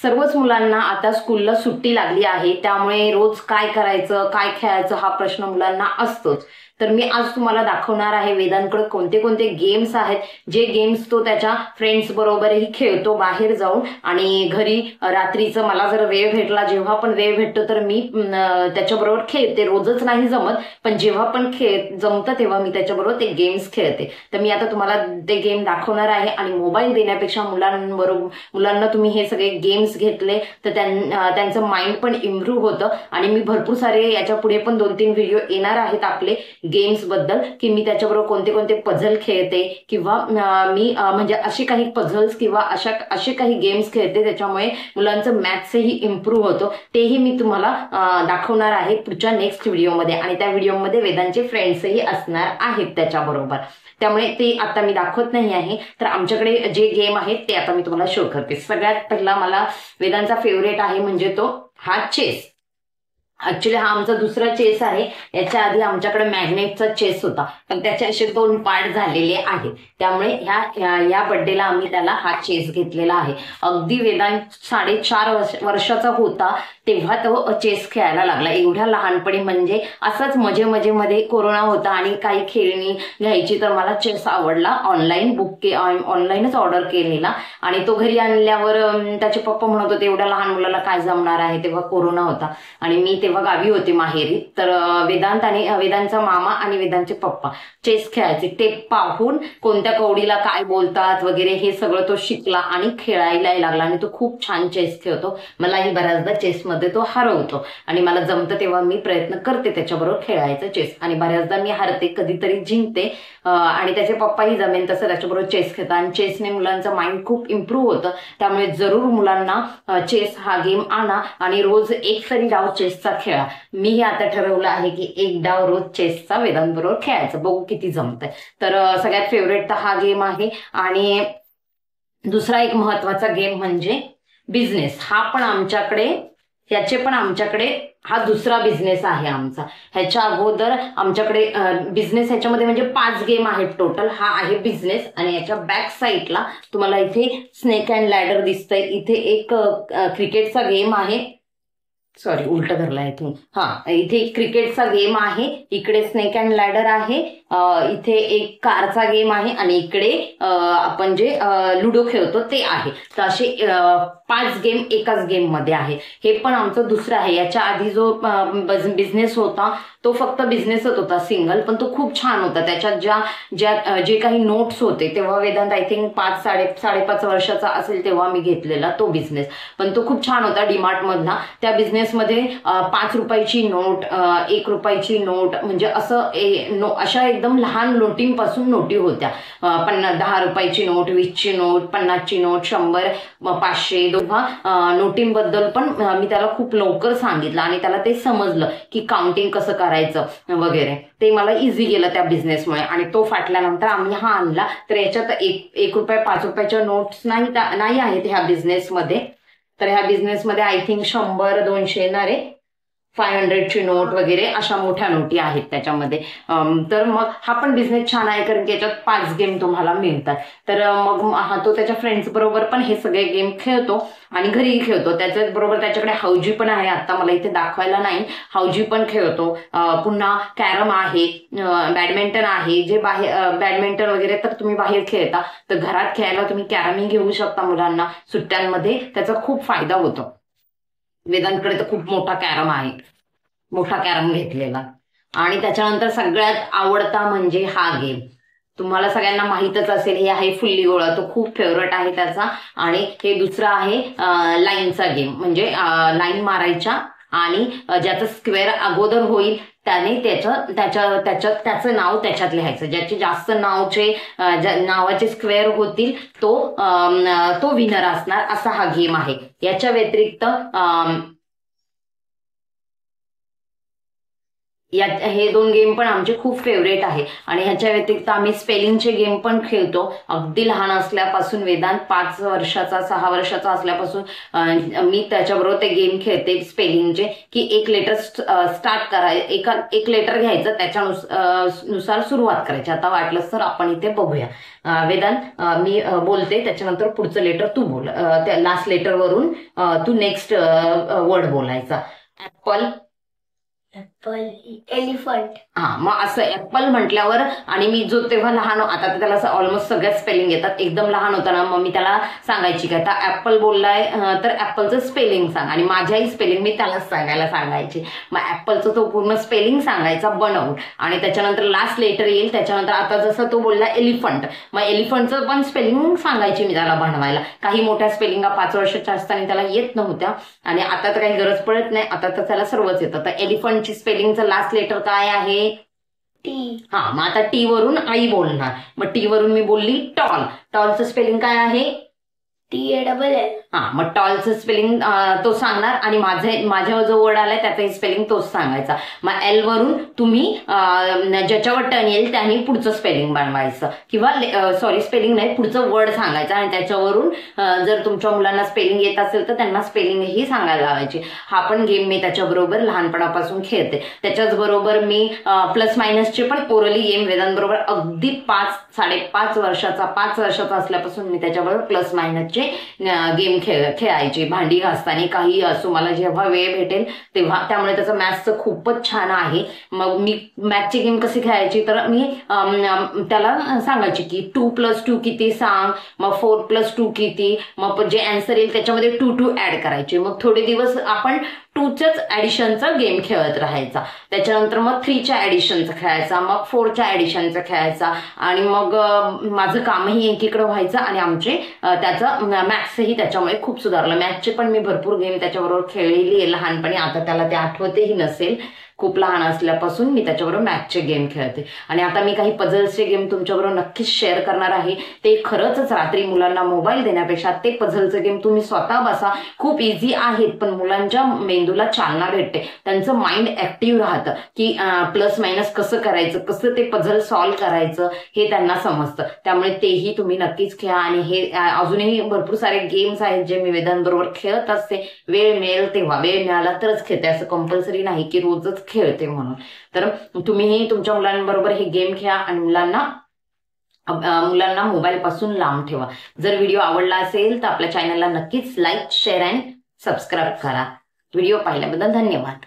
सर्वच मुलांना आता स्कूलला सुट्टी लागली आहे, त्यामुळे रोज काय करायचं, काय खेळायचं हा प्रश्न मुलांना असतोच. तर मी आज तुम्हाला दाखवणार आहे वेदांकडे कोणते कोणते गेम्स आहेत, जे गेम्स तो त्याच्या फ्रेंड्स बरोबरही खेळतो बाहेर जाऊन. आणि घरी रात्रीचं मला जर वेळ भेटला, जेव्हा पण वेळ भेटतो तर मी त्याच्याबरोबर खेळते. रोजच नाही जमत, पण जेव्हा पण जमतं तेव्हा मी त्याच्याबरोबर ते गेम्स खेळते. तर मी आता तुम्हाला ते गेम दाखवणार आहे. आणि मोबाईल देण्यापेक्षा मुलांना तुम्ही हे सगळे गेम्स घेतले तर त्यांचं माइंड पण इम्प्रूव्ह होतं. आणि मी भरपूर सारे याच्या पुढे पण 2-3 व्हिडिओ येणार आहेत आपले गेम्स बद्दल, की मी त्याच्याबरोबर कोणते कोणते पझल खेळते किंवा मी म्हणजे असे काही पझल्स किंवा असे काही गेम्स खेळते त्याच्यामुळे मुलांचं मॅथ्सही इम्प्रूव्ह होतो. तेही मी तुम्हाला दाखवणार आहे पुढच्या नेक्स्ट व्हिडिओमध्ये. आणि त्या व्हिडिओमध्ये वेदांचे फ्रेंड्सही असणार आहेत त्याच्याबरोबर. त्यामुळे ते आता मी दाखवत नाही आहे. तर आमच्याकडे जे गेम आहेत ते आता मी तुम्हाला शो करते. सगळ्यात पहिला मला वेदांचा फेवरेट आहे म्हणजे तो हा चेस. ऍक्च्युली हा आमचा दुसरा चेस आहे. याच्या आधी आमच्याकडे मॅग्नेटचा चेस होता, पण त्याचे असे 2 पार्ट झालेले आहेत. त्यामुळे ह्या बर्थडेला आम्ही त्याला हा चेस घेतलेला आहे. अगदी वेदांत 4.5 वर्षाचा होता तेव्हा तो चेस खेळायला लागला. एवढ्या लहानपणी, म्हणजे असंच मजेमध्ये कोरोना होता आणि काही खेळणी घ्यायची तर मला चेस आवडला. ऑनलाईनच ऑर्डर केलेला आणि तो घरी आणल्यावर त्याचे पप्पा म्हणत होते एवढ्या लहान मुलाला काय जमणार आहे. तेव्हा कोरोना होता आणि मी तेव्हा गावी होते माहेरी. तर वेदांचा मामा आणि वेदांचे पप्पा चेस खेळायचे. ते पाहून कोणत्या कवडीला काय बोलतात वगैरे हे सगळं तो शिकला आणि खेळायला लागला. आणि तो खूप छान चेस खेळतो. मलाही बऱ्याचदा चेसमध्ये तो हरवतो आणि मला जमतं तेव्हा मी प्रयत्न करते त्याच्याबरोबर खेळायचं चेस. आणि बऱ्याचदा मी हरते, कधीतरी जिंकते. आणि त्याचे पप्पाही जमेन तसं त्याच्याबरोबर चेस खेळतात. आणि चेसने मुलांचं माइंड खूप इम्प्रूव्ह होतं. त्यामुळे जरूर मुलांना चेस हा गेम आणा आणि रोज एक तरी डाव चेसचा खेळा. मीही आता ठरवलं आहे की एक डाव रोज चेसचा वेदांबरोबर खेळायचं, बघू किती जमतंय. तर सगळ्यात फेवरेट तर हा गेम आहे. आणि दुसरा एक महत्वाचा गेम म्हणजे बिझनेस. याचे पण आमच्याकडे हा दुसरा बिझनेस आहे आमचा. ह्याच्या अगोदर आमच्याकडे बिझनेस ह्याच्यामध्ये म्हणजे 5 गेम आहेत टोटल. हा आहे बिझनेस. आणि याच्या बॅक साईडला तुम्हाला इथे स्नेक अँड लॅडर दिसतंय. इथे एक क्रिकेटचा गेम आहे. सॉरी, उलट धरला इथून. इथे क्रिकेटचा गेम आहे, इकडे स्नेक अँड लॅडर आहे, इथे एक कारचा गेम आहे आणि इकडे आपण जे लुडो खेळतो ते आहे. तर असे 5 गेम एकाच गेम मध्ये आहे. हे पण आमचं दुसरं आहे. याच्या आधी जो बिझनेस होता तो फक्त बिझनेसच होता सिंगल, पण तो खूप छान होता. त्याच्यात जे काही नोट्स होते तेव्हा वेदांत आय थिंक 5-5.5 वर्षाचा असेल तेव्हा मी घेतलेला तो बिझनेस. पण तो खूप छान होता डीमार्ट मधला. त्या बिझनेसमध्ये 5 रुपयाची नोट, 1 रुपयाची नोट, म्हणजे असं अशा एकदम लहान नोटींपासून नोटी होत्या. 10 रुपयाची नोट, 20ची नोट, 50ची नोट, 100, 500 दोघा नोटींबद्दल पण मी त्याला खूप लवकर सांगितलं आणि त्याला ते समजलं की काउंटिंग कसं करायचं वगैरे. ते मला इझी गेलं त्या बिझनेसमुळे. आणि तो फाटल्यानंतर आम्ही हा आणला. तर याच्यात 1 रुपया 5 रुपयाच्या नोट्स नाही आहेत ह्या बिझनेसमध्ये. तर ह्या बिझनेसमध्ये आय थिंक 100-200 येणार आहे. 500ची नोट वगैरे अशा मोठ्या नोटी आहेत त्याच्यामध्ये. तर मग हा पण बिझनेस छान आहे कारण की याच्यात 5 गेम तुम्हाला मिळतात. तर मग तो त्याच्या फ्रेंड्स बरोबर पण हे सगळे गेम खेळतो आणि घरीही खेळतो. त्याच्याबरोबर त्याच्याकडे हौजी पण आहे. आता मला इथे दाखवायला नाही. हौजी पण खेळतो. पुन्हा कॅरम आहे, बॅडमिंटन आहे. जे बाहेर बॅडमिंटन वगैरे तर तुम्ही बाहेर खेळता, तर घरात खेळायला तुम्ही कॅरमही घेऊ शकता मुलांना. सुट्ट्यांमध्ये त्याचा खूप फायदा होतो. वेदांकडे तर खूप मोठा कॅरम आहे, मोठा कॅरम घेतलेला. आणि त्याच्यानंतर सगळ्यात आवडता म्हणजे हा गेम. तुम्हाला सगळ्यांना माहीतच असेल, हे आहे फुल्ली गोळा. तो खूप फेवरेट आहे त्याचा. आणि हे दुसरा आहे लाईनचा गेम, म्हणजे लाईन मारायच्या आणि ज्याचं स्क्वेअर अगोदर होईल त्याने त्याचं नाव त्याच्यात लिहायचं. ज्याचे जास्त नावाचे स्क्वेअर होतील तो विनर असणार, असा हा गेम आहे. याच्या व्यतिरिक्त हे 2 गेम पण आमचे खूप फेवरेट आहे. आणि ह्याच्या व्यतिरिक्त आम्ही स्पेलिंगचे गेम पण खेळतो. अगदी लहान असल्यापासून वेदांत 5 वर्षाचा 6 वर्षाचा असल्यापासून मी त्याच्याबरोबर ते गेम खेळते स्पेलिंगचे, की एक लेटर स्टार्ट करायचं, एक लेटर घ्यायचं, त्याच्यानुसार सुरुवात करायची. आता वाटलंच तर आपण इथे बघूया. वेदांत, मी बोलते, त्याच्यानंतर पुढचं लेटर तू बोल. त्या लास्ट लेटर वरून तू नेक्स्ट वर्ड बोलायचा. ऍपल. ऍपल. एलिफंट. हा, मग असं ऍपल म्हटल्यावर, आणि मी जो तेव्हा लहान, आता तर त्याला ऑलमोस्ट सगळ्यात स्पेलिंग येतात. एकदम लहान होताना मग मी त्याला सांगायची काय, आता ऍपल बोललाय तर ऍपलचं स्पेलिंग सांग, आणि माझ्याही स्पेलिंग मी त्यालाच सांगायची. मग ऍपलचं तो पूर्ण स्पेलिंग सांगायचा बनवून, आणि त्याच्यानंतर लास्ट लेटर येईल. त्याच्यानंतर आता जसं तो बोलला एलिफंट, मग एलिफंटचं पण स्पेलिंग सांगायची मी त्याला बनवायला. काही मोठ्या स्पेलिंगा 5 वर्षाच्या असताना त्याला येत नव्हत्या, आणि आता तर काही गरज पडत नाही, आता तर त्याला सर्वच येतं. तर एलिफंटची स्पेलिंगचं लास्ट लेटर काय आहे? टी. हा, मग आता टी वरून आई बोलणार. मग टी वरून मी बोलली टॉल. टॉलचं स्पेलिंग काय आहे? TALL. हा, मग टॉलचं स्पेलिंग तो सांगणार, आणि माझ्यावर जो वर्ड आलाय त्याचंही स्पेलिंग तोच सांगायचा. मग एल वरून तुम्ही ज्याच्यावर टर्न येईल त्याने पुढचं स्पेलिंग बनवायचं, किंवा सॉरी स्पेलिंग नाही, पुढचं वर्ड सांगायचं, आणि त्याच्यावरून जर तुमच्या मुलांना स्पेलिंग येत असेल तर त्यांना स्पेलिंगही सांगायला लावायची. हा पण गेम मी त्याच्याबरोबर लहानपणापासून खेळते. त्याच्याच बरोबर मी प्लस मायनसचे पण ओरली गेम वेदांबरोबर अगदी 5-5.5 वर्षाचा 5 वर्षाचा असल्यापासून मी त्याच्याबरोबर प्लस मायनसचे गेम खेळायची. भांडी घासताना काही असो, मला जेव्हा वेळ भेटेल तेव्हा. त्यामुळे त्याचं मॅथ्सचं खूपच छान आहे. मग मी मॅथची गेम कशी खेळायची, तर मी त्याला सांगायची की 2 + 2 किती सांग, मग 4 + 2 किती, मग जे आन्सर येईल त्याच्यामध्ये 2 ऍड करायचे. मग थोडे दिवस आपण 2च्याच ऍडिशनचा गेम खेळत राहायचा. त्याच्यानंतर मग 3च्या ऍडिशनचा खेळायचा, मग 4च्या ऍडिशनचा खेळायचा, आणि मग माझं कामही एकीकडे व्हायचं, आणि आमचे त्याचं मॅथ्सही त्याच्यामुळे खूप सुधारलं. मॅथ्सचे पण मी भरपूर गेम त्याच्याबरोबर खेळलेली आहे लहानपणी. आता त्याला ते आठवतही नसेल. खूप लहान असल्यापासून मी त्याच्याबरोबर मॅथ्सचे गेम खेळते. आणि आता मी काही पझल्सचे गेम तुमच्याबरोबर नक्कीच शेअर करणार आहे. ते खरंच रात्री मुलांना मोबाईल देण्यापेक्षा ते पझलचे गेम तुम्ही स्वतः बसा. खूप इझी आहेत, पण मुलांच्या मेंदूला चालना भेटते. त्यांचं माइंड ऍक्टिव्ह राहतं, की प्लस मायनस कसं करायचं, कसं ते पझल सॉल्व्ह करायचं हे त्यांना समजतं. त्यामुळे तेही तुम्ही नक्कीच खेळा. आणि हे अजूनही भरपूर सारे गेम्स आहेत जे मी वेदांबरोबर खेळत असते. वेळ मिळेल तेव्हा, वेळ मिळाला तरच खेळते, असं कंपल्सरी नाही की रोजच खेळते म्हणून. तर तुम्हीही तुमच्या मुलांबरोबर हे गेम खेळा, आणि मुलांना मोबाईल पासून लांब ठेवा. जर व्हिडिओ आवडला असेल तर आपल्या चॅनलला नक्कीच लाईक, शेअर अँड सबस्क्राईब करा. व्हिडिओ पाहिल्याबद्दल धन्यवाद.